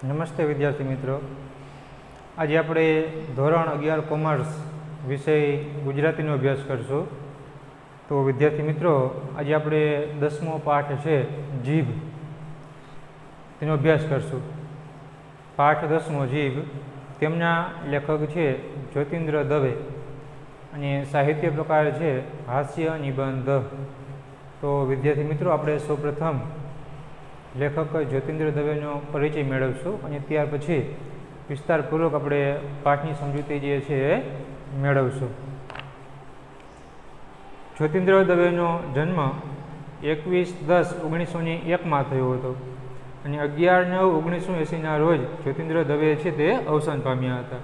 નમસ્તે વિદ્યાર્થી મિત્રો, આજે આપણે ધોરણ 11 કોમર્સ વિષય ગુજરાતીનો અભ્યાસ કરશું. તો વિદ્યાર્થી મિત્રો, આજે આપણે 10મો પાઠ છે જીભ, તેનો અભ્યાસ કરશું. પાઠ 10મો જીભ. તેમના લેખક છે જ્યોતિન્દ્ર દવે અને સાહિત્ય પ્રકાર છે હાસ્ય નિબંધ. તો વિદ્યાર્થી મિત્રો, આપણે સૌપ્રથમ લેખક જ્યોતિન્દ્ર દવેનો પરિચય મેળવશું અને ત્યાર પછી વિસ્તારપૂર્વક આપણે પાઠની સમજૂતી જે છે એ મેળવશું. જ્યોતિન્દ્ર દવેનો જન્મ 21/10/1901 થયો હતો અને 11/9/1980 રોજ જ્યોતિન્દ્ર દવે છે તે અવસાન પામ્યા હતા.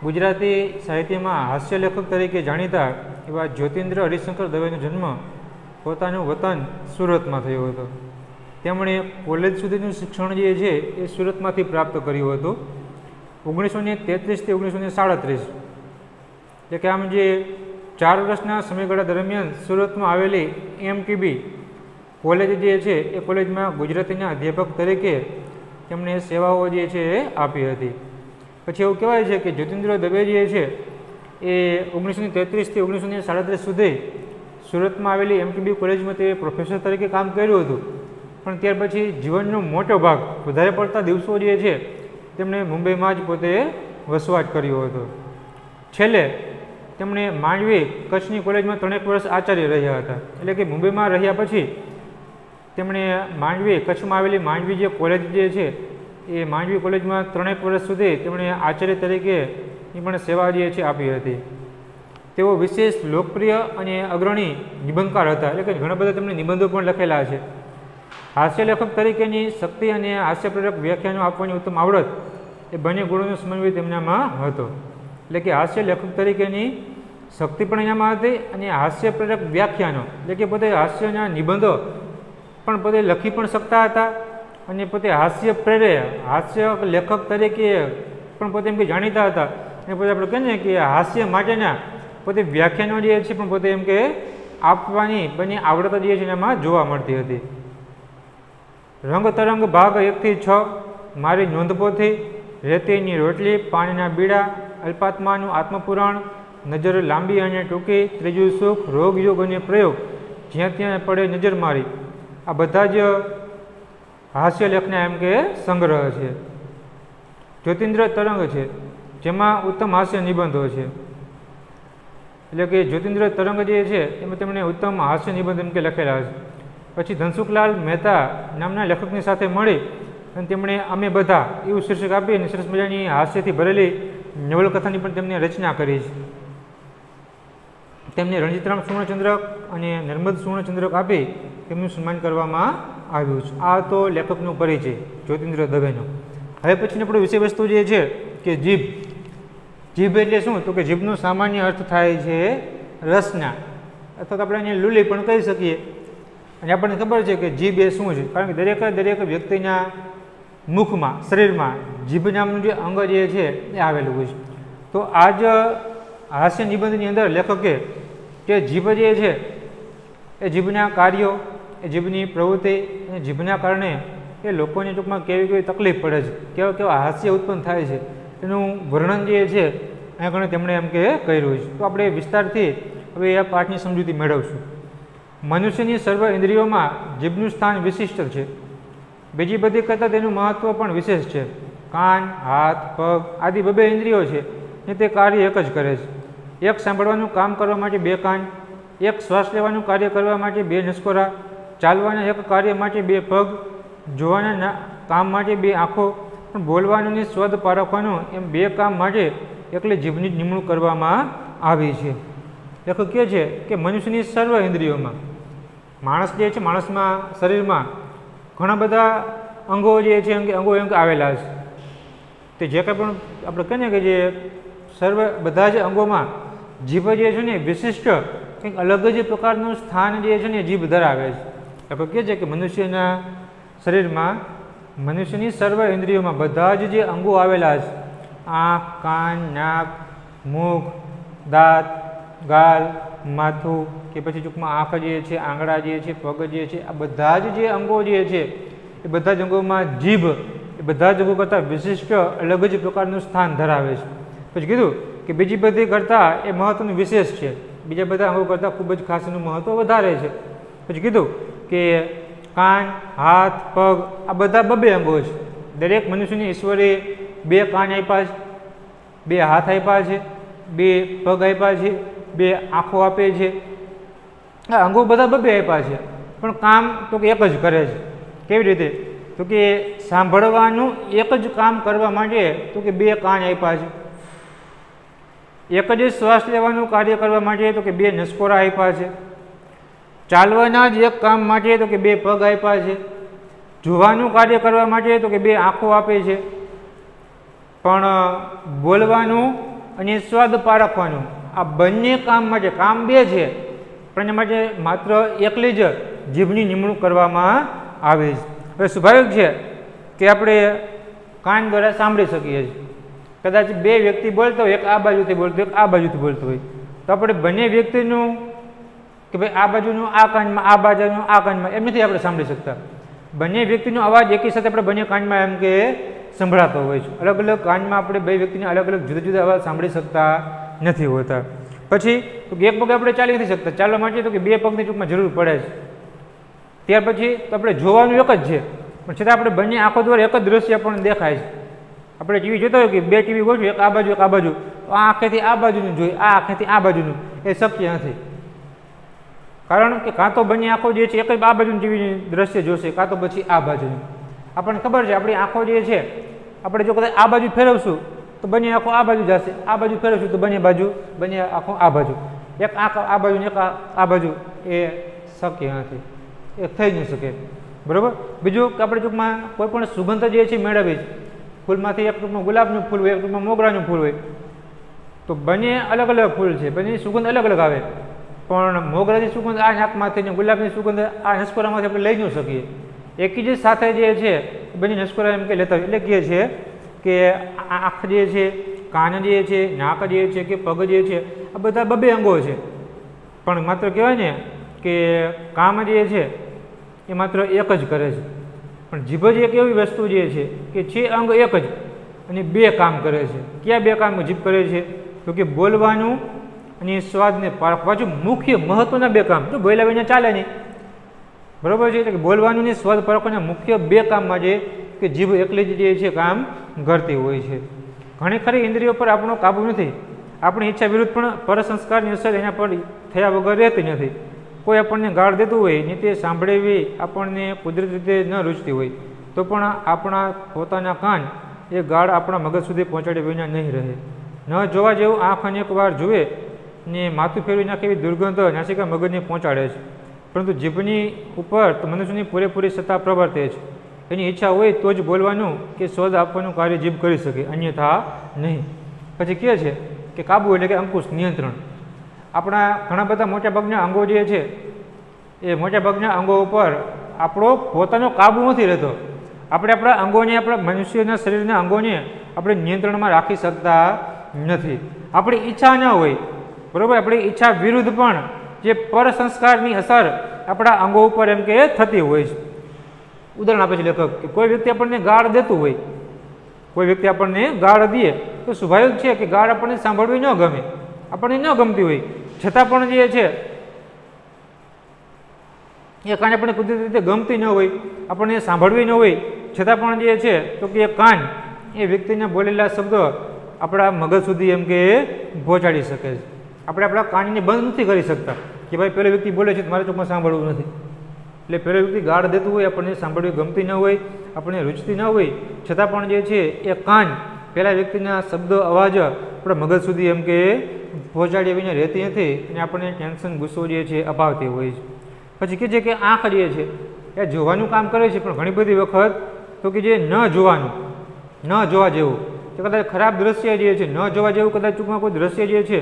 ગુજરાતી સાહિત્યમાં હાસ્ય લેખક તરીકે જાણીતા એવા જ્યોતિન્દ્ર હરિશંકર દવેનો જન્મ પોતાનું વતન સુરતમાં થયો હતો. તેમણે કોલેજ સુધીનું શિક્ષણ જે છે એ સુરતમાંથી પ્રાપ્ત કર્યું હતું. 1933 થી 1937 એટલે કે આમ જે 4 વર્ષના સમયગાળા દરમિયાન સુરતમાં આવેલી MTB કોલેજ જે છે એ કોલેજમાં ગુજરાતીના અધ્યાપક તરીકે તેમણે સેવાઓ જે છે એ આપી હતી. પછી એવું કહેવાય છે કે જ્યોતિન્દ્ર દવે જે છે એ 1933 થી 1937 સુધી સુરતમાં આવેલી MTB કોલેજમાં તે પ્રોફેસર તરીકે કામ કર્યું હતું. પણ ત્યાર પછી જીવનનો મોટો ભાગ, વધારે પડતા દિવસો જે છે તેમણે મુંબઈમાં જ પોતે વસવાટ કર્યો હતો. છેલ્લે તેમણે માંડવી કચ્છની કોલેજમાં 3 વર્ષ આચાર્ય રહ્યા હતા. એટલે કે મુંબઈમાં રહ્યા પછી તેમણે માંડવી, કચ્છમાં આવેલી માંડવી જે કોલેજ જે છે એ માંડવી કોલેજમાં 3 વર્ષ સુધી તેમણે આચાર્ય તરીકેની પણ સેવા જે છે આપી હતી. તેઓ વિશેષ લોકપ્રિય અને અગ્રણી નિબંધકાર હતા. એટલે કે ઘણા બધા તેમણે નિબંધો પણ લખેલા છે. હાસ્ય લેખક તરીકેની શક્તિ અને હાસ્યપ્રેરક વ્યાખ્યાનો આપવાની ઉત્તમ આવડત એ બંને ગુણોનો સમન્વય તેમનામાં હતો. એટલે કે હાસ્ય લેખક તરીકેની શક્તિ પણ એનામાં હતી અને હાસ્યપ્રેરક વ્યાખ્યાનો એટલે કે પોતે હાસ્યના નિબંધો પણ પોતે લખી પણ શકતા હતા અને પોતે હાસ્ય લેખક તરીકે પણ પોતે એમ કે જાણીતા હતા. અને પોતે આપણે કહીએ ને કે હાસ્ય માટેના પોતે વ્યાખ્યાનો જે છે પણ પોતે એમ કે આપવાની બંને આવડત જે છે એનામાં જોવા મળતી હતી. રંગ તરંગ ભાગ 1 થી 6, મારી નોંધપોથી, રેતીની રોટલી, પાણીના બીડા, અલ્પાત્માનું આત્મપુરાણ, નજર લાંબી અને ટૂંકી, ત્રીજું સુખ, રોગ, યોગ અને પ્રયોગ, જ્યાં ત્યાં પડે નજર મારી, આ બધા જ હાસ્ય લેખના એમ કે સંગ્રહ છે. જ્યોતિન્દ્ર તરંગ છે જેમાં ઉત્તમ હાસ્ય નિબંધો છે. એટલે કે જ્યોતિન્દ્ર તરંગ જે છે એમાં તેમણે ઉત્તમ હાસ્ય નિબંધ એમ કે લખેલા છે. પછી ધનસુખલાલ મહેતા નામના લેખકની સાથે મળી અને તેમણે અમે બધા એવું શીર્ષક આપી અને સરસ મજાની હાસ્યથી ભરેલી નવલકથાની પણ તેમને રચના કરી છે. તેમને રણજીતરામ સુવર્ણચંદ્રક અને નર્મદ સુવર્ણચંદ્રક આપી તેમનું સન્માન કરવામાં આવ્યું છે. આ તો લેખકનો પરિચય જ્યોતિન્દ્ર દવેનો. હવે પછીનો આપણો વિષય વસ્તુ જે છે કે જીભ. જીભ એટલે શું? તો કે જીભનો સામાન્ય અર્થ થાય છે રસના, અથવા તો આપણે એને લૂલી પણ કહી શકીએ. અને આપણને ખબર છે કે જીભ એ શું છે, કારણ કે દરેક વ્યક્તિના મુખમાં, શરીરમાં જીભ નામનું જે અંગ જે છે એ આવેલું હોય છે. તો આ જ હાસ્ય નિબંધની અંદર લેખકે કે જીભ જે છે એ જીભના કાર્યો, એ જીભની પ્રવૃત્તિ અને જીભના કારણે એ લોકોને ટૂંકમાં કેવી તકલીફ પડે છે, કેવા હાસ્ય ઉત્પન્ન થાય છે, એનું વર્ણન જે છે અહીંયા ઘણે તેમણે એમ કે કર્યું છે. તો આપણે વિસ્તારથી હવે આ પાઠની સમજૂતી મેળવશું. મનુષ્યની સર્વ ઇન્દ્રિયોમાં જીભનું સ્થાન વિશિષ્ટ છે. બીજી બધી કરતાં તેનું મહત્ત્વ પણ વિશેષ છે. કાન, હાથ, પગ આદિ 2 ઇન્દ્રિયો છે ને તે કાર્ય એક જ કરે છે. એક સાંભળવાનું કામ કરવા માટે 2 કાન, એક શ્વાસ લેવાનું કાર્ય કરવા માટે 2 નસકોરા, ચાલવાના એક કાર્ય માટે 2 પગ, જોવાના કામ માટે 2 આંખો, પણ બોલવાનું અને સ્વાદ પારખવાનું એમ 2 કામ માટે એકલી જીભની નિમણૂક કરવામાં આવી છે. લેખક કહે છે કે મનુષ્યની સર્વ ઇન્દ્રિયોમાં, માણસ જે છે, માણસમાં શરીરમાં ઘણા બધા અંગો જે છે અંગો આવેલા છે. તે જે કંઈ પણ આપણે કહીએ ને કે જે બધા જ અંગોમાં જીભ જે છે ને વિશિષ્ટ કંઈક અલગ જ પ્રકારનું સ્થાન જે છે ને જીભ ધરાવે છે. લેખક કહે છે કે મનુષ્યના શરીરમાં, મનુષ્યની સર્વ ઇન્દ્રિયોમાં બધા જ જે અંગો આવેલા છે, આંખ, કાન, નાક, મુખ, દાંત, ગાલ, માથું કે પછી ટૂંકમાં આંખ જે છે, આંગળા જે છે, પગ જે છે, આ બધા જ જે અંગો જે છે એ બધા જ અંગોમાં જીભ એ બધા જ અંગો કરતાં વિશિષ્ટ અલગ જ પ્રકારનું સ્થાન ધરાવે છે. પછી કીધું કે બીજી બધી કરતાં એ મહત્વનું વિશેષ છે, બીજા બધા અંગો કરતાં ખૂબ જ ખાસ એનું મહત્વ વધારે છે. પછી કીધું કે કાન, હાથ, પગ આ બધા બબે અંગો છે. દરેક મનુષ્યને ઈશ્વરે 2 કાન આપ્યા છે, 2 હાથ આપ્યા છે, 2 પગ આપ્યા છે, 2 આંખો આપે છે. આ અંગો બધા બબે આપ્યા છે, પણ કામ તો કે એક જ કરે છે. કેવી રીતે? તો કે સાંભળવાનું એક જ કામ કરવા માટે તો કે 2 કાન આપ્યા છે. એક જ શ્વાસ લેવાનું કાર્ય કરવા માટે તો કે 2 નસકોરા આપ્યા છે. ચાલવાના જ એક કામ માટે તો કે 2 પગ આપ્યા છે. જોવાનું કાર્ય કરવા માટે તો કે 2 આંખો આપે છે. પણ બોલવાનું અને સ્વાદ પારખવાનું આ બંને કામ માટે, કામ 2 છે પણ એના માટે માત્ર એકલી જ જીભની નિમણૂક કરવામાં આવે છે. હવે સ્વાભાવિક છે કે આપણે કાન દ્વારા સાંભળી શકીએ છીએ. કદાચ 2 વ્યક્તિ બોલતો હોય, એક આ બાજુથી બોલતો હોય, એક આ બાજુથી બોલતો હોય, તો આપણે બંને વ્યક્તિનું કે ભાઈ આ બાજુનું આ કાનમાં, આ બાજુનું આ કાનમાં એમ નથી આપણે સાંભળી શકતા. બંને વ્યક્તિનો અવાજ એકી સાથે આપણે બંને કાનમાં એમ કે સંભળાતો હોય છે. અલગ અલગ કાનમાં આપણે 2 વ્યક્તિના અલગ અલગ જુદા જુદા અવાજ સાંભળી શકતા નથી હોતા. પછી તો એક પગ આપણે ચાલી નથી શકતા, ચાલવા માટે તો કે 2 પગની ટૂંકમાં જરૂર પડે છે. ત્યાર પછી તો આપણે જોવાનું એક જ છે, પણ છતાં આપણે બંને આંખો દ્વારા એક જ દ્રશ્ય આપણને દેખાય છે. આપણે ટીવી જોતા હોય કે 2 ટીવી ગોઠવી, એક આ બાજુ એક આ બાજુ, આ આંખેથી આ બાજુનું જોઈએ, આ આંખેથી આ બાજુનું, એ શક્ય નથી. કારણ કે કાં તો બંને આંખો જે છે એક જ આ બાજુનું ટીવીનું દ્રશ્ય જોશે, કાં તો પછી આ બાજુનું. આપણને ખબર છે આપણી આંખો જે છે, આપણે જો કદાચ આ બાજુ ફેરવશું તો બંને આંખો આ બાજુ જશે, આ બાજુ ફેરવશું તો બંને આંખો આ બાજુ, એક આંખ આ બાજુ ને એક આ બાજુ, એ શક્ય નથી, એ થઈ ન શકે. બરાબર. બીજું કે આપણે ટૂંકમાં કોઈ પણ સુગંધ જે છે મેળવી છે, ફૂલમાંથી એક ટૂંકમાં ગુલાબનું ફૂલ હોય, એક ટૂંકમાં મોગરાનું ફૂલ હોય, તો બંને અલગ અલગ ફૂલ છે, બંનેની સુગંધ અલગ અલગ આવે, પણ મોગરાની સુગંધ આ નાકમાંથી ને ગુલાબની સુગંધ આ નસકોરામાંથી આપણે લઈ ન શકીએ. એકી જ સાથે જે છે બંને નસકોરા એમ કે લેતા હોય. એટલે કહે છે કે આંખ જે છે, કાન જે છે, નાક જે છે કે પગ જે છે, આ બધા 2 અંગો છે, પણ માત્ર કહેવાય ને કે કામ જે છે એ માત્ર એક જ કરે છે. પણ જીભ જ એક એવી વસ્તુ જે છે કે અંગ એક જ અને 2 કામ કરે છે. કયા 2 કામ જીભ કરે છે? તો કે બોલવાનું અને સ્વાદને પારખવા. જો મુખ્ય મહત્વના 2 કામ, જો બોલ્યા વિના ચાલે નહીં. બરાબર છે. એટલે કે બોલવાનું ને સ્વાદ પારખવાના મુખ્ય 2 કામમાં જે કે જીભ એકલી જ જે છે કામ કરતી હોય છે. ઘણી ખરી ઇન્દ્રિયો પર આપણો કાબુ નથી. આપણી ઈચ્છા વિરુદ્ધ પણ પરસંસ્કારની અસર એના પર થયા વગર રહેતી નથી. કોઈ આપણને ગાળ દેતું હોય ને તે સાંભળેવી આપણને કુદરતી રીતે ન રૂચતી હોય તો પણ આપણા પોતાના કાન એ ગાળ આપણા મગજ સુધી પહોંચાડે વિના નહીં રહે. ન જોવા જેવું આંખ અનેક વાર જુએ ને માથું ફેરવી નાખે એવી દુર્ગંધ નાસિકા મગજને પહોંચાડે છે, પરંતુ જીભની ઉપર તો મનુષ્યની પૂરેપૂરી સત્તા પ્રવર્તે છે. એની ઈચ્છા હોય તો જ બોલવાનું કે સ્વાદ આપવાનું કાર્ય જીભ કરી શકે, અન્યથા નહીં. પછી કહે છે કે કાબુ એટલે કે અંકુશ, નિયંત્રણ. આપણા ઘણા બધા મોટાભાગના અંગો જે છે એ મોટાભાગના અંગો ઉપર આપણો પોતાનો કાબુ નથી રહેતો. આપણે આપણા અંગોને, આપણા મનુષ્યના શરીરના અંગોને આપણે નિયંત્રણમાં રાખી શકતા નથી. આપણી ઈચ્છા ન હોય, બરાબર, આપણી ઈચ્છા વિરુદ્ધ પણ જે પરસંસ્કારની અસર આપણા અંગો ઉપર એમ કે થતી હોય છે. ઉદાહરણ આપે છે લેખક કે કોઈ વ્યક્તિ આપણને ગાળ દેતું હોય, કોઈ વ્યક્તિ આપણને ગાળ દે તો સ્વાભાવિક છે કે ગાળ આપણને સાંભળવી ન ગમે, આપણને ન ગમતી હોય, છતાં પણ જે છે એ કાન આપણને કુદરતી રીતે ગમતી ન હોય, આપણને સાંભળવી ન હોય, છતાં પણ જે છે તો કે એ કાન એ વ્યક્તિના બોલેલા શબ્દો આપણા મગજ સુધી એમ કે પહોંચાડી શકે છે. આપણે આપણા કાનને બંધ નથી કરી શકતા કે ભાઈ પેલો વ્યક્તિ બોલે છે મારે ચોખ્ખમાં સાંભળવું નથી. એટલે પેલો વ્યક્તિ ગાળ દેતું હોય, આપણને સાંભળવી ગમતી ન હોય, આપણને રૂચતી ન હોય, છતાં પણ જે છે એ કાન પેલા વ્યક્તિના શબ્દો, અવાજ આપણા મગજ સુધી એમ કે પહોંચાડ્યા વિના રહેતી નથી અને આપણને ટેન્શન, ગુસ્સો જે છે અપાવતી હોય છે. પછી કહે છે કે આંખ જે છે એ જોવાનું કામ કરે છે, પણ ઘણી બધી વખત તો કે જે ન જોવાનું, ન જોવા જેવું, તો કદાચ ખરાબ દ્રશ્ય જે છે, ન જોવા જેવું કદાચ ટૂંકમાં કોઈ દ્રશ્ય જે છે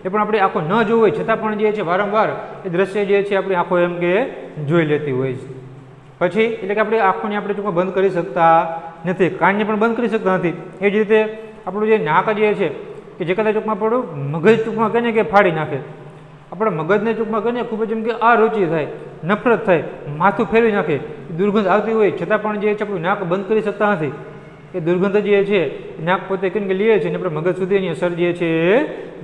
એ પણ આપણી આંખો ન જોવું હોય છતાં પણ જે છે વારંવાર એ દ્રશ્ય જે છે આપણી આંખો એમ કે જોઈ લેતી હોય છે. પછી એટલે કે આપણી આંખોને આપણે ટૂંકમાં બંધ કરી શકતા નથી, કાનને પણ બંધ કરી શકતા નથી. એ જ રીતે આપણું જે નાક જે છે કે જે કદાચ ટૂંકમાં આપણું મગજ ટૂંકમાં કહે ને કે ફાડી નાખે, આપણા મગજને ટૂંકમાં કહે ને ખૂબ જ એમ કે અરુચિ થાય, નફરત થાય, માથું ફેરવી નાખે, દુર્ગંધ આવતી હોય છતાં પણ જે છે આપણું નાક બંધ કરી શકતા નથી. એ દુર્ગંધ જે છે નાક પોતે કેમ કે લે છે અને આપણે મગજ સુધી એની અસર જે છે એ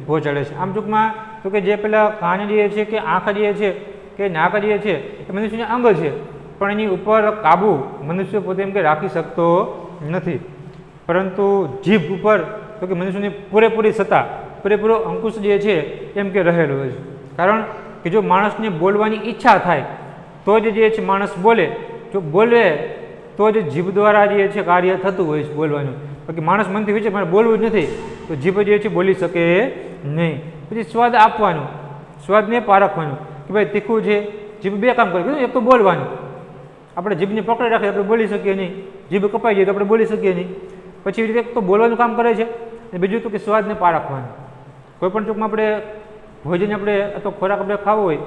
પહોંચાડે છે. આમ ટૂંકમાં તો કે જે પેલા કાન જે છે કે આંખ જે છે કે નાક જે છે એ મનુષ્યના અંગ છે, પણ એની ઉપર કાબુ મનુષ્ય પોતે એમ કે રાખી શકતો નથી. પરંતુ જીભ ઉપર તો કે મનુષ્યની પૂરેપૂરી સત્તા, પૂરેપૂરો અંકુશ જે છે એમ કે રહેલો હોય છે. કારણ કે જો માણસને બોલવાની ઈચ્છા થાય તો જ જે છે માણસ બોલે, જો બોલે તો જ જીભ દ્વારા જે છે કાર્ય થતું હોય છે બોલવાનું. બાકી માણસ મનથી વિચારે મારે બોલવું જ નથી તો જીભ જે છે બોલી શકે નહીં. પછી સ્વાદ આપવાનો, સ્વાદને પારખવાનો કે ભાઈ તીખું છે, જીભ બે કામ કરે, એક તો બોલવાનું, આપણે જીભને પકડી રાખીએ આપણે બોલી શકીએ નહીં, જીભ કપાઈ જાય તો આપણે બોલી શકીએ નહીં. પછી એવી રીતે એક તો બોલવાનું કામ કરે છે અને બીજું તો કે સ્વાદને પારખવાનું. કોઈ પણ ટૂંકમાં આપણે ભોજન આપણે અથવા ખોરાક આપણે ખાવો હોય,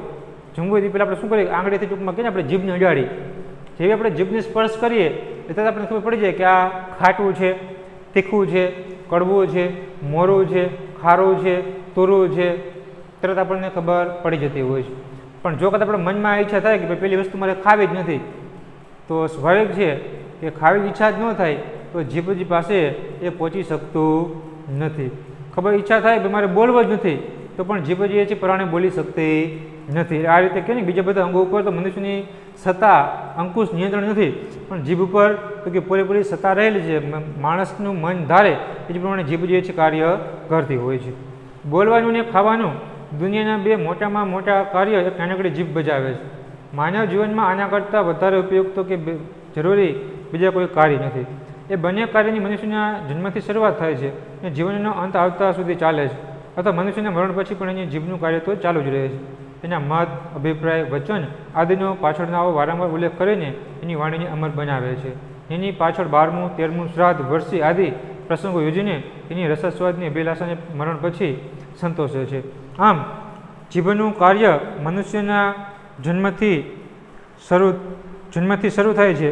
જમવું હોય પહેલાં આપણે શું કરીએ, આંગળીથી ટૂંકમાં કહીએ આપણે જીભને અડાડી, જેવી આપણે જીભને સ્પર્શ કરીએ એટલે આપણને ખબર પડી જાય કે આ ખાટું છે, તીખું છે, કડવું છે, મોરું છે, ખારું છે, તુરું છે, તરત આપણને ખબર પડી જતી હોય છે. પણ જો કદાચ આપણે મનમાં ઈચ્છા થાય કે ભાઈ પેલી વસ્તુ મારે ખાવી જ નથી, તો સ્વાભાવિક છે કે ખાવી ઈચ્છા જ ન થાય તો જીભ પાસે એ પહોંચી શકતું નથી. ખબર ઈચ્છા થાય કે મારે બોલવું જ નથી તો પણ જીભ જે છે પરાણે બોલી શકતી નથી. આ રીતે કહે ને બીજા બધા અંગો ઉપર તો મનુષ્યની સત્તા, અંકુશ, નિયંત્રણ નથી, પણ જીભ ઉપર તો કે પૂરેપૂરી સત્તા રહેલી છે. માણસનું મન ધારે એ જ પ્રમાણે જીભ જે છે કાર્ય કરતી હોય છે. બોલવાનું ને ખાવાનું દુનિયાના બે મોટામાં મોટા કાર્ય એક નાનકડી જીભ બજાવે છે. માનવ જીવનમાં આના કરતાં વધારે ઉપયોગ તો કે જરૂરી બીજા કોઈ કાર્ય નથી. એ બંને કાર્યની મનુષ્યના જન્મથી શરૂઆત થાય છે અને જીવનનો અંત આવતા સુધી ચાલે છે, અથવા મનુષ્યના મરણ પછી પણ એની જીભનું કાર્ય તો ચાલુ જ રહે છે. એના મત, અભિપ્રાય, વચન આદિનો પાછળનાઓ વારંવાર ઉલ્લેખ કરીને એની વાણીને અમર બનાવે છે. એની પાછળ 12મું, 13મું શ્રાદ્ધ, વર્ષી આદિ પ્રસંગો યોજીને એની રસસ્વાદની અભિલાષાને મરણ પછી સંતોષે છે. આમ જીભનું કાર્ય મનુષ્યના જન્મથી શરૂ થાય છે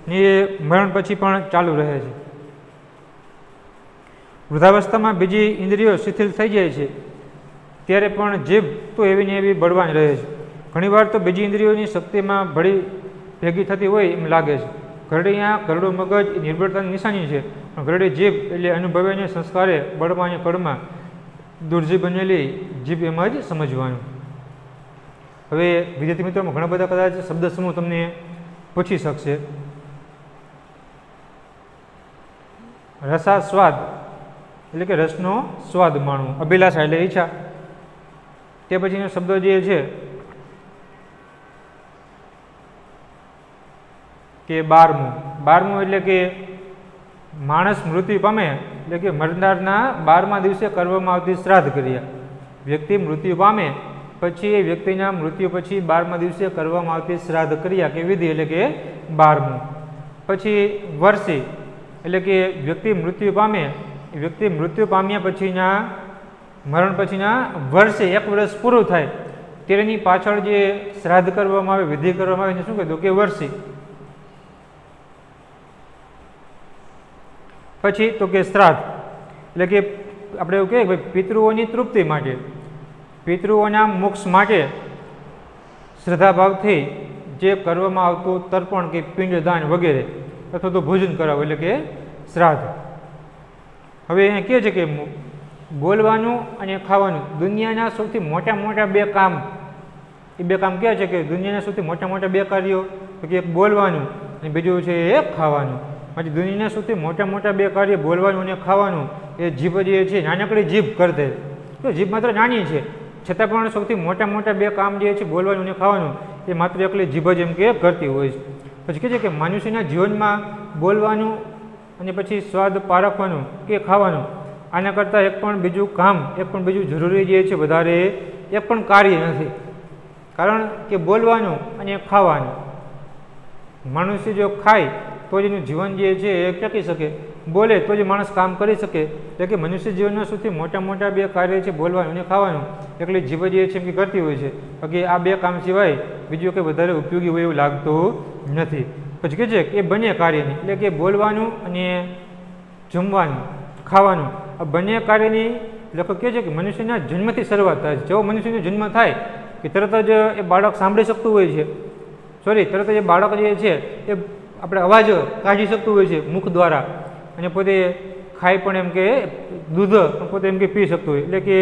ને એ મરણ પછી પણ ચાલુ રહે છે. વૃદ્ધાવસ્થામાં બીજી ઇન્દ્રિયો શિથિલ થઈ જાય છે ત્યારે પણ જીભ તો એવી ને એવી બળવાન રહે છે. ઘણીવાર તો બીજી ઇન્દ્રિયોની શક્તિમાં ભેગી થતી હોય એમ લાગે છે. ઘરડી આંખ, ઘરડું મગજ એ નિર્બળતાની નિશાની છે, પણ ઘરડી જીભ એટલે અનુભવેને સંસ્કારે બળમાં અને કળમાં દુર્જીભ બનેલી જીભ એમ જ સમજવાનું. હવે વિદ્યાર્થી મિત્રોમાં ઘણા બધા કદાચ શબ્દ સમૂહ તમને પૂછી શકશે. રસાસ્વાદ એટલે કે રસનો સ્વાદ માણવો, અભિલાષા એટલે ઈચ્છા. તે પછીનો શબ્દો જે છે કે 12મું એટલે કે માણસ મૃત્યુ પામે એટલે કે મરનારના 12મા દિવસે કરવામાં આવતી શ્રાદ્ધ ક્રિયા. વ્યક્તિ મૃત્યુ પામે પછી એ વ્યક્તિના મૃત્યુ પછી 12મા દિવસે કરવામાં આવતી શ્રાદ્ધ ક્રિયા કે વિધિ એટલે કે 12મું. પછી વર્ષી એટલે કે વ્યક્તિ મૃત્યુ પામ્યા પછીના મરણ પછીના વર્ષે 1 વર્ષ પૂરું થાય તેની પાછળ જે શ્રાદ્ધ કરવામાં આવે, વિધિ કરવામાં આવે એને શું કીધું કે વર્ષી. પછી તો કે શ્રાદ્ધ એટલે કે આપણે એવું કહીએ ભાઈ પિતૃઓની તૃપ્તિ માટે, પિતૃઓના મોક્ષ માટે શ્રદ્ધાભાવથી જે કરવામાં આવતું તર્પણ કે પિંડદાન વગેરે અથવા તો ભોજન કરાવવું એટલે કે શ્રાદ્ધ. હવે અહીંયા કહે છે કે બોલવાનું અને ખાવાનું દુનિયાના સૌથી મોટા 2 કામ, એ 2 કામ કહે છે કે દુનિયાના સૌથી મોટા 2 કાર્યો તો કે એક બોલવાનું અને બીજું છે એ ખાવાનું. માટે દુનિયાના સૌથી મોટા 2 કાર્ય બોલવાનું અને ખાવાનું એ જીભ જે છે નાનકડી જીભ કરતે. તો જીભ માત્ર નાની છે છતાં પણ સૌથી મોટા 2 કામ જે છે બોલવાનું અને ખાવાનું એ માત્ર એકલી જીભ જ એમ કે કરતી હોય છે. પછી કહે છે કે મનુષ્યના જીવનમાં બોલવાનું અને પછી સ્વાદ પારખવાનું કે ખાવાનું આના કરતાં એક પણ બીજું કામ, એક પણ બીજું જરૂરી જે છે વધારે એક પણ કાર્ય નથી. કારણ કે બોલવાનું અને ખાવાનું, મનુષ્ય જો ખાય તો જ એનું જીવન જે છે એ ટકી શકે, બોલે તો જ માણસ કામ કરી શકે. એટલે કે મનુષ્ય જીવનના સૌથી મોટા 2 કાર્ય છે બોલવાનું અને ખાવાનું એટલે જીભ જે છે એ કરતી હોય છે. બાકી આ 2 કામ સિવાય બીજું કંઈ વધારે ઉપયોગી હોય એવું લાગતું નથી. પછી કહે છે કે એ બંને કાર્યની એટલે કે બોલવાનું અને જમવાનું, ખાવાનું આ બંને કાર્યની લખક કહે છે કે મનુષ્યના જન્મથી શરૂઆત થાય છે. જેવો મનુષ્યનો જન્મ થાય કે તરત જ એ બાળક સાંભળી શકતું હોય છે, તરત જ એ બાળક જે છે એ આપણે અવાજ કાઢી શકતું હોય છે મુખ દ્વારા, અને પોતે ખાઈ પણ એમ કે દૂધ પણ પોતે એમ કે પી શકતો હોય. એટલે કે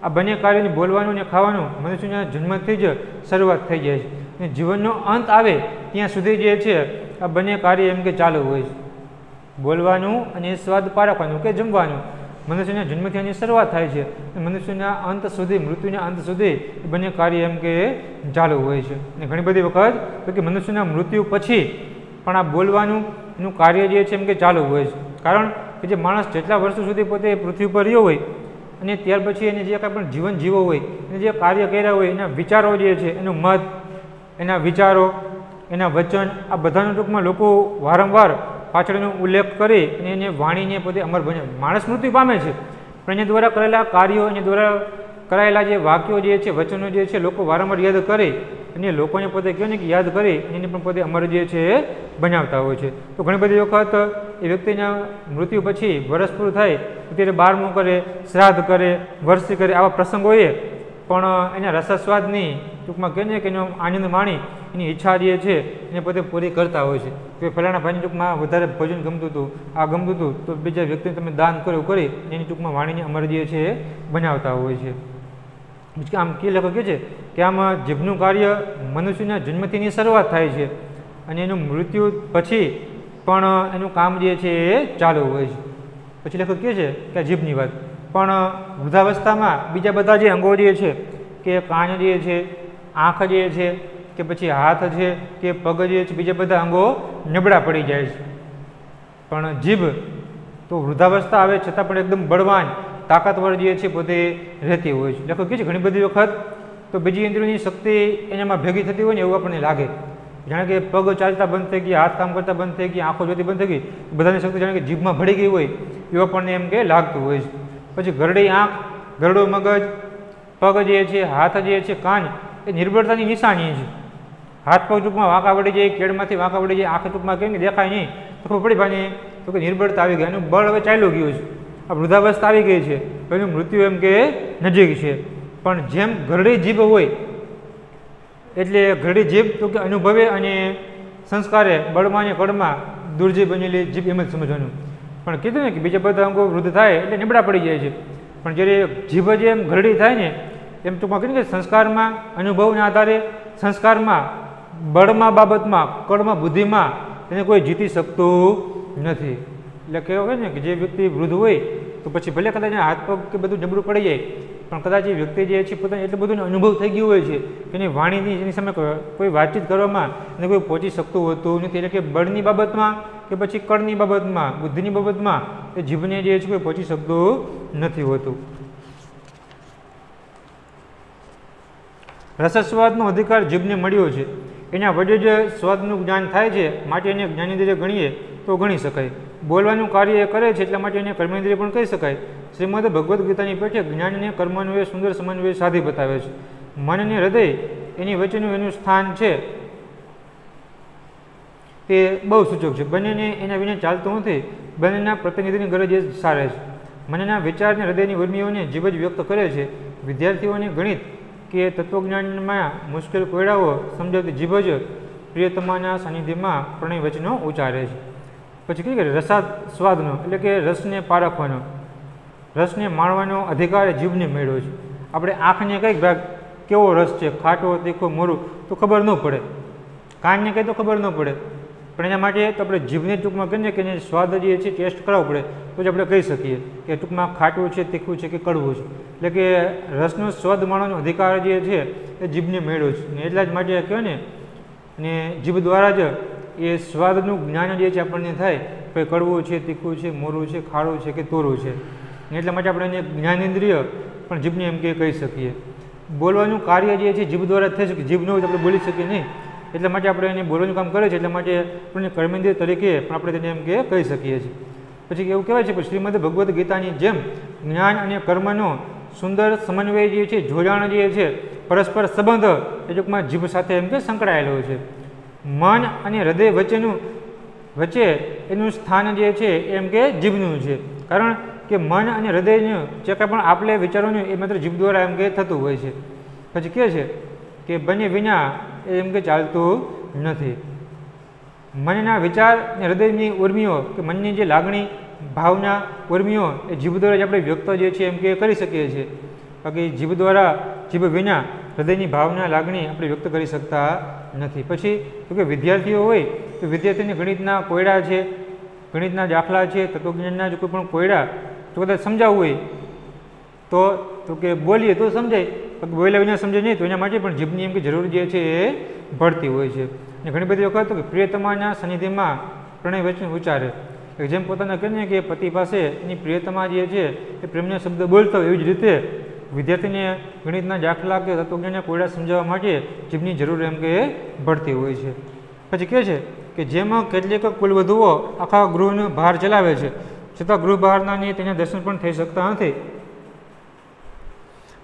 આ બંને કાર્યોને બોલવાનું અને ખાવાનું મનુષ્યના જન્મથી જ શરૂઆત થઈ જાય છે અને જીવનનો અંત આવે ત્યાં સુધી જે છે આ બંને કાર્ય એમ કે ચાલુ હોય છે. બોલવાનું અને સ્વાદ પારખવાનું કે જમવાનું મનુષ્યના જન્મથી એની શરૂઆત થાય છે અને મનુષ્યના અંત સુધી, મૃત્યુના અંત સુધી એ બંને કાર્ય એમ કે ચાલુ હોય છે. અને ઘણી બધી વખત તો કે મનુષ્યના મૃત્યુ પછી પણ આ બોલવાનું એનું કાર્ય જે છે એમ કે ચાલુ હોય છે. કારણ કે જે માણસ જેટલા વર્ષો સુધી પોતે પૃથ્વી પર રહ્યો હોય અને ત્યાર પછી એને જે કાંઈ પણ જીવન જીવો હોય, એને જે કાર્ય કર્યા હોય, એના વિચારો જે છે, એનું મત, એના વિચારો, એના વચન, આ બધાના ટૂંકમાં લોકો વારંવાર પાછળનો ઉલ્લેખ કરી અને એને વાણીને પોતે અમર બને. માણસ મૃત્યુ પામે છે પણ એના દ્વારા કરેલા કાર્યો, એના દ્વારા કરાયેલા જે વાક્યો જે છે, વચનો જે છે, લોકો વારંવાર યાદ કરે અને લોકોને પોતે કહે ને કે યાદ કરી એને પણ પોતે અમર જે છે એ બનાવતા હોય છે. તો ઘણી બધી વખત એ વ્યક્તિના મૃત્યુ પછી વર્ષ પૂરું થાય ત્યારે 12મું કરે, શ્રાદ્ધ કરે, વર્ષી કરે, આવા પ્રસંગોએ પણ એના રસાસ્વાદની ટૂંકમાં કહે ને કે એનો આનંદ માણી એની ઈચ્છા જે છે એને પોતે પૂરી કરતા હોય છે. કે ફલાણા ભાઈની ટૂંકમાં વધારે ભોજન ગમતું હતું, આ ગમતું હતું, તો બીજા વ્યક્તિને તમે દાન કરો કરી એની ટૂંકમાં વાણીની અમર જે છે એ બનાવતા હોય છે. આમ કે લેખક કહે છે કે આમાં જીભનું કાર્ય મનુષ્યના જન્મથીની શરૂઆત થાય છે અને એનું મૃત્યુ પછી પણ એનું કામ જે છે એ ચાલુ હોય છે. પછી લેખક કહે છે કે આ જીભની વાત પણ વૃદ્ધાવસ્થામાં બીજા બધા જે અંગો જે છે કે કાન જે છે, આંખ જે છે, કે પછી હાથ છે, કે પગ જે છે, બીજા બધા અંગો નબળા પડી જાય છે. પણ જીભ તો વૃદ્ધાવસ્થા આવે છતાં પણ એકદમ બળવાન, તાકાતવર જે છે પોતે રહેતી હોય છે. લેખક કહે છે ઘણી બધી વખત તો બીજી ઇન્દ્રિયોની શક્તિ એનામાં ભેગી થતી હોય ને એવું આપણને લાગે. જાણે કે પગ ચાલતા બંધ થઈ ગયા, હાથ કામ કરતા બંધ થઈ ગયા, આંખો જોતી બંધ થઈ ગઈ, બધાની શક્તિ જાણે કે જીભમાં ભળી ગઈ હોય એવું આપણને એમ કે લાગતું હોય છે. પછી ઘરડી આંખ, ઘરડો મગજ, પગ જે છે, હાથ જે છે, કાન એ નિર્બળતાની નિશાની છે. હાથ પગ ટૂંકમાં વાંકા વળી જાય, કેળમાંથી વાંકા વળી જાય, આંખ ટૂંકમાં કેમ કે દેખાય નહીં તો ખબર પડી ભાઈને તો કે નિર્બળતા આવી ગઈ, એનું બળ હવે ચાલ્યું ગયું છે, આ વૃદ્ધાવસ્થા આવી ગઈ છે, એનું મૃત્યુ એમ કે નજીક છે. પણ જેમ ઘરડી જીભ હોય એટલે ઘરડી જીભ તો કે અનુભવે અને સંસ્કારે બળમાં અને કળમાં દુર્જીભ બનેલી જીભ એમ જ સમજવાનું. પણ કીધું ને કે બીજા બધા અંગો વૃદ્ધ થાય એટલે નબળા પડી જાય છે. પણ જ્યારે જીભ જેમ ઘરડી થાય ને એમ ટૂંકમાં કીધું કે સંસ્કારમાં, અનુભવના આધારે, સંસ્કારમાં, બળમાં બાબતમાં, કળમાં, બુદ્ધિમાં એને કોઈ જીતી શકતું નથી. એટલે કહેવાય ને કે જે વ્યક્તિ વૃદ્ધ હોય તો પછી ભલે કદાચ હાથ પગ કે બધું નબળું પડી જાય પણ કદાચ એ વ્યક્તિ જે છે પોતાને એટલું બધું અનુભવ થઈ ગયું હોય છે કે એની વાણીની એની સામે કોઈ વાતચીત કરવામાં એને કોઈ પહોંચી શકતું હોતું નથી. એટલે કે બળની બાબતમાં કે પછી કળની બાબતમાં, બુદ્ધિની બાબતમાં એ જીભને જે છે કોઈ પહોંચી શકતું નથી હોતું. રસસ્વાદનો અધિકાર જીભને મળ્યો છે, એના વડે જ સ્વાદનું જ્ઞાન થાય છે, માટે એને જ્ઞાનેન્દ્રિય ગણીએ તો ગણી શકાય. બોલવાનું કાર્ય એ કરે છે એટલા માટે એને કર્મેન્દ્રિય પણ કહી શકાય. શ્રીમદ ભગવદ્ ગીતાની પેઠે જ્ઞાન અને કર્મનું એ સુંદર સમન્વય સાધી બતાવે છે. મન અને હૃદય એની વચ્ચેનું એનું સ્થાન છે તે બહુ સૂચક છે. બંનેને એના વિના ચાલતું નથી. બંનેના પ્રતિનિધિની ગરજ એ સારે છે. મનના વિચારને હૃદયની ઉર્મિઓને જીભ જ વ્યક્ત કરે છે. વિદ્યાર્થીઓને ગણિત કે તત્વજ્ઞાનમાં મુશ્કેલ કોયડાઓ સમજાવતી જીભ જ પ્રિયતમાના સાનિધ્યમાં પ્રણય વચનો ઉચ્ચારે છે. પછી કહીએ કે રસાસ્વાદનો એટલે કે રસને પારખવાનો, રસને માણવાનો અધિકાર જીભને મળ્યો છે. આપણે આંખને કંઈક ભાગ કેવો રસ છે, ખાટો, તીખો, મોરું, તો ખબર ન પડે. કાનને કંઈ તો ખબર ન પડે. પણ એના માટે તો આપણે જીભને ટૂંકમાં કહીએ કે એને સ્વાદ જે છે ટેસ્ટ કરાવવો પડે તો જ આપણે કહી શકીએ કે ટૂંકમાં ખાટું છે, તીખું છે કે કડવું છે. એટલે કે રસનો સ્વાદ માણવાનો અધિકાર જે છે એ જીભને મળ્યો છે. ને એટલા જ માટે કહેવાય ને અને જીભ દ્વારા જ એ સ્વાદનું જ્ઞાન જે છે આપણને થાય કે કડવું છે, તીખું છે, મોરું છે, ખારું છે કે તોરું છે. એટલા માટે આપણે એને જ્ઞાનેન્દ્રિય પણ જીભને એમ કે કહી શકીએ. બોલવાનું કાર્ય જે છે જીભ દ્વારા થઈ શકે, જીભ ન હોય તો આપણે બોલી શકીએ નહીં. એટલા માટે આપણે એને બોલવાનું કામ કરે છે, એટલા માટે આપણને કર્મેન્દ્રિય તરીકે પણ આપણે તેને એમ કે કહી શકીએ છીએ. પછી એવું કહેવાય છે કે શ્રીમદ ભગવદ્ ગીતાની જેમ જ્ઞાન અને કર્મનો સુંદર સમન્વય જે છે, જોડાણ જે છે, પરસ્પર સંબંધ એ ટૂંકમાં જીભ સાથે એમ કે સંકળાયેલો છે. મન અને હૃદય વચ્ચે એનું સ્થાન જે છે એમ કે જીભનું છે. કારણ કે મન અને હૃદયનું જે કાંઈ પણ આપણે વિચારોનું એ માત્ર જીભ દ્વારા એમ કે થતું હોય છે. પછી કહે છે કે બંને વિના એ એમ કે ચાલતું નથી. મનના વિચાર અને હૃદયની ઉર્મિઓ કે મનની જે લાગણી ભાવના ઉર્મિઓ એ જીભ દ્વારા જ આપણે વ્યક્ત જે છે એમ કે કરી શકીએ છીએ. બાકી જીભ દ્વારા જીભ વિના હૃદયની ભાવના લાગણી આપણે વ્યક્ત કરી શકતા નથી. પછી તો કે વિદ્યાર્થીઓ હોય તો વિદ્યાર્થીને ગણિતના કોયડા છે, ગણિતના દાખલા છે, તત્વજ્ઞાનના જો કોઈ પણ કોયડા જો કદાચ સમજાવવું હોય તો કે બોલીએ તો સમજાય, બોલ્યા વિના સમજાય નહીં તો એના માટે પણ જીભની એમ કે જરૂર જે છે એ પડતી હોય છે. અને ઘણી બધી વખત કે પ્રિયતમાના સાનિધ્યમાં પ્રણય વચન ઉચ્ચારે, જેમ પોતાના કહીએ કે પતિ પાસે એની પ્રિયતમા જે છે એ પ્રેમના શબ્દ બોલતો હોય એવી જ રીતે વિદ્યાર્થીને ગણિતના દાખલા કે તત્વજ્ઞાનના કોયડા સમજાવવા માટે જીભની જરૂર એમ કે પડતી હોય છે. પછી કહે છે કે જેમાં કેટલીક કુલવધુઓ આખા ગૃહનો ભાર ચલાવે છે છતાં ગૃહ બહારના તેના દર્શન પણ થઈ શકતા નથી,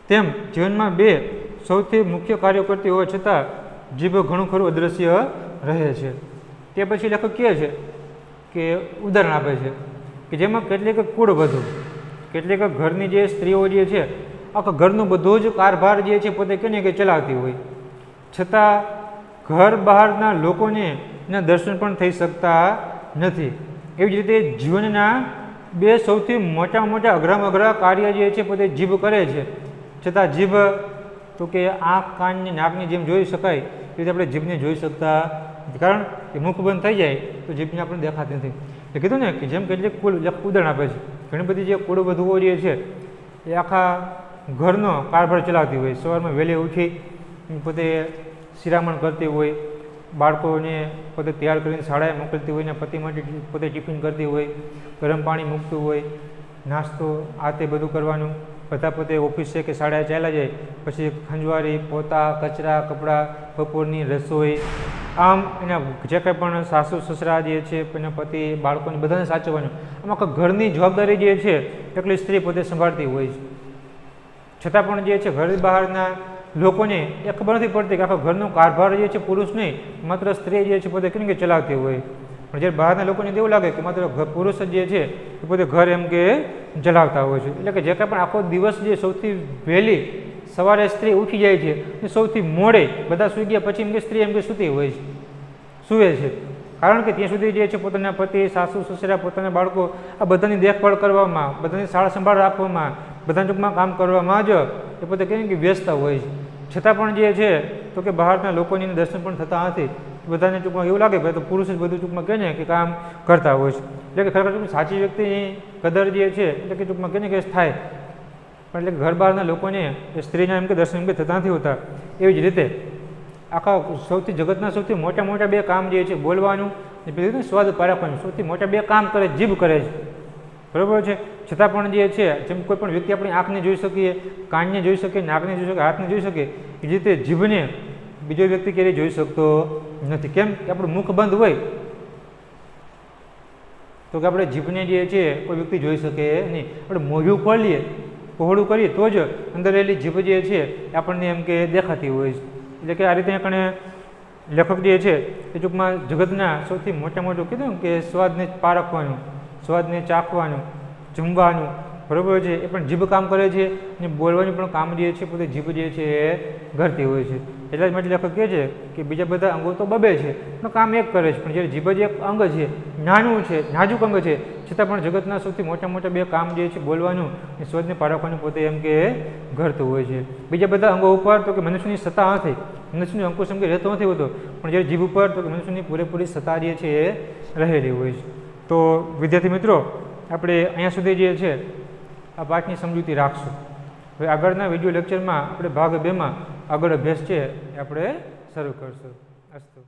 તેમ જીવનમાં બે સૌથી મુખ્ય કાર્યો કરતી હોવા છતાં જીભ ઘણું ખરું અદૃશ્ય રહે છે. તે પછી લેખક કહે છે કે ઉદાહરણ આપે છે કે જેમાં કેટલીક કુળવધુ, કેટલીક ઘરની જે સ્ત્રીઓ જે છે આખા ઘરનું બધું જ કારભાર જે છે પોતે કેને કે ચલાવતી હોય છતાં ઘર બહારના લોકોને એના દર્શન પણ થઈ શકતા નથી. એવી જ રીતે જીવનના બે સૌથી મોટા અઘરામાં અઘરા કાર્ય જે છે પોતે જીભ કરે છે છતાં જીભ તો કે આંખ કાનની નાકની જેમ જોઈ શકાય એ રીતે આપણે જીભને જોઈ શકતા નથી, કારણ કે મુખ બંધ થઈ જાય તો જીભને આપણે દેખાતી નથી. એ કીધું ને કે જેમ કેટલીક ઉદાહરણ આપે છે, ઘણી બધી જે કુળવધુઓ જે છે એ આખા ઘરનો કારભાર ચલાવતી હોય, સવારમાં વહેલી ઉઠી પોતે શિરામણ કરતી હોય, બાળકોને પોતે તૈયાર કરીને શાળાએ મોકલતી હોય ને પતિ માટે પોતે ટિફિન કરતી હોય, ગરમ પાણી મૂકતું હોય, નાસ્તો આ તે બધું કરવાનું, બધા પોતે ઓફિસે કે શાળાએ ચાલ્યા જાય, પછી ખંજવારી, પોતા, કચરા, કપડાં, બપોરની રસોઈ, આમ એના જે કંઈ પણ સાસુ સસરા જે છે એના પતિ બાળકોને બધાને સાચવવાનું, આમ આખા ઘરની જવાબદારી જે છે એટલી સ્ત્રી પોતે સંભાળતી હોય છે. છતાં પણ જે છે ઘર બહારના લોકોને એ ખબર નથી પડતી કે આખા ઘરનો કારભાર જે છે પુરુષ નહીં માત્ર સ્ત્રી જે છે પોતે કેમ કે ચલાવતી હોય, પણ જ્યારે બહારના લોકોને એવું લાગે કે માત્ર પુરુષ જ જે છે એ પોતે ઘર એમ કે ચલાવતા હોય છે. એટલે કે જે કાંઈ પણ આખો દિવસ જે સૌથી વહેલી સવારે સ્ત્રી ઉઠી જાય છે એ સૌથી મોડે બધા સૂઈ ગયા પછી એમ કે સ્ત્રી એમ કે સૂતી હોય છે, સૂવે છે, કારણ કે ત્યાં સુધી જે છે પોતાના પતિ, સાસુ સસરા, પોતાના બાળકો આ બધાની દેખભાળ કરવામાં, બધાની સાળ સંભાળ રાખવામાં, બધાના ટૂંકમાં કામ કરવામાં જ એ પોતે કેમ કે વ્યસ્ત હોય છે. છતાં પણ જે છે તો કે બહારના લોકોની દર્શન પણ થતા નથી, બધાને ટૂંકમાં એવું લાગે ભાઈ તો પુરુષ જ બધું ટૂંકમાં કહે ને કે કામ કરતા હોય છે. એટલે કે ખરેખર સાચી વ્યક્તિની કદર જે છે એટલે કે ટૂંકમાં કહે ને કે થાય, પણ એટલે ઘર બહારના લોકોને એ સ્ત્રીના એમ કે દર્શન એમ કે થતા નથી હોતા. એવી જ રીતે આખા સૌથી જગતના સૌથી મોટા બે કામ જે છે બોલવાનું ને સ્વાદ પારખવાનું, સૌથી મોટા બે કામ કરે જીભ કરે છે, બરાબર છે. છતાં પણ જે છે જેમ કોઈ પણ વ્યક્તિ આપણી આંખને જોઈ શકીએ, કાનને જોઈ શકીએ, નાકને જોઈ શકીએ, હાથને જોઈ શકીએ, એ રીતે જીભને બીજો વ્યક્તિ ક્યારેય જોઈ શકતો નથી. કેમ કે આપણું મુખ બંધ હોય તો કે આપણે જીભને જે છે કોઈ વ્યક્તિ જોઈ શકે નહીં. આપણે મોઢું ખોલીએ, પહોળું કરીએ તો જ અંદર રહેલી જીભ જે છે આપણને એમ કે દેખાતી હોય છે. એટલે કે આ રીતે આપણે લેખક જે છે એ ટૂંકમાં જગતના સૌથી મોટું કીધું કે સ્વાદને પારખવાનું, સ્વાદને ચાખવાનું, જમવાનું, બરાબર છે, એ પણ જીભ કામ કરે છે અને બોલવાનું પણ કામ જે છે પોતે જીભ જે છે એ કરતી હોય છે. એટલા જ માટે લેખક કહે છે કે બીજા બધા અંગો તો બબે છે પણ કામ એક કરે છે, પણ જ્યારે જીભ જ એક અંગ છે, નાનું છે, નાજુક અંગ છે, છતાં પણ જગતના સૌથી મોટા બે કામ જે છે બોલવાનું અને સ્વાદને પારખવાનું પોતે એમ કે કરતું હોય છે. બીજા બધા અંગો ઉપર તો કે મનુષ્યની સત્તા નથી, મનુષ્યનું અંકુશ એમ કે રહેતો નથી હોતો, પણ જ્યારે જીભ ઉપર તો કે મનુષ્યની પૂરેપૂરી સત્તા જે છે એ રહેલી હોય છે. તો વિદ્યાર્થી મિત્રો આપણે અહીંયા સુધી જે છે આ પાઠની સમજૂતી રાખશું. હવે આગળના વિડીયો લેક્ચરમાં આપણે ભાગ 2માં આગળ અભ્યાસ છે એ આપણે શરૂ કરશું. અસ્તુ.